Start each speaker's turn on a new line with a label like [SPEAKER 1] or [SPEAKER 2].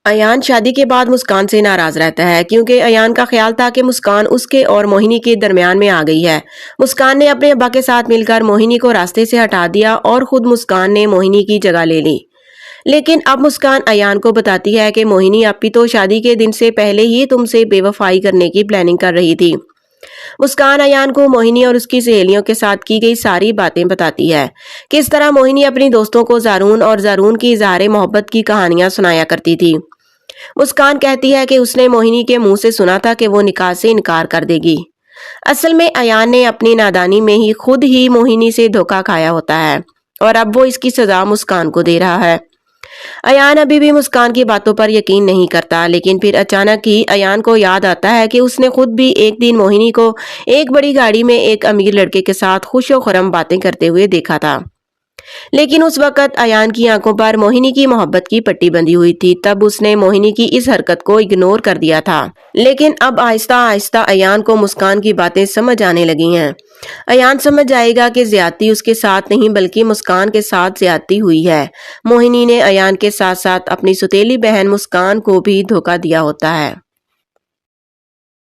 [SPEAKER 1] ایان شادی کے بعد مسکان سے ناراض رہتا ہے کیونکہ ایان کا خیال تھا کہ مسکان اس کے اور موہنی کے درمیان میں آ گئی ہے۔ مسکان نے اپنے ابا کے ساتھ مل کر موہنی کو راستے سے ہٹا دیا اور خود مسکان نے موہنی کی جگہ لے لی۔ لیکن اب مسکان ایان کو بتاتی ہے کہ موہنی اپی تو شادی کے دن سے پہلے ہی تم سے بے وفائی کرنے کی پلاننگ کر رہی تھی۔ مسکان ایان کو موہنی اور اس کی سہیلیوں کے ساتھ کی گئی ساری باتیں بتاتی ہے۔ کس طرح موہنی اپنی دوستوں کو زارون اور زارون کی اظہار محبت کی کہانیاں سنایا کرتی تھی۔ مسکان کہتی ہے کہ اس نے موہنی کے منہ سے سنا تھا کہ وہ نکاح سے انکار کر دے گی۔ اصل میں ایان نے اپنی نادانی میں ہی خود ہی موہنی سے دھوکہ کھایا ہوتا ہے اور اب وہ اس کی سزا مسکان کو دے رہا ہے۔ ایان ابھی بھی مسکان کی باتوں پر یقین نہیں کرتا، لیکن پھر اچانک ہی ایان کو یاد آتا ہے کہ اس نے خود بھی ایک دن موہنی کو ایک بڑی گاڑی میں ایک امیر لڑکے کے ساتھ خوش و خرم باتیں کرتے ہوئے دیکھا تھا۔ لیکن اس وقت ایان کی آنکھوں پر موہنی کی محبت کی پٹی بندھی ہوئی تھی، تب اس نے موہنی کی اس حرکت کو اگنور کر دیا تھا۔ لیکن اب آہستہ آہستہ ایان کو مسکان کی باتیں سمجھ آنے لگی ہیں۔ ایان سمجھ جائے گا کہ زیادتی اس کے ساتھ نہیں بلکہ مسکان کے ساتھ زیادتی ہوئی ہے۔ موہنی نے ایان کے ساتھ ساتھ اپنی سوتیلی بہن مسکان کو بھی دھوکہ دیا ہوتا ہے۔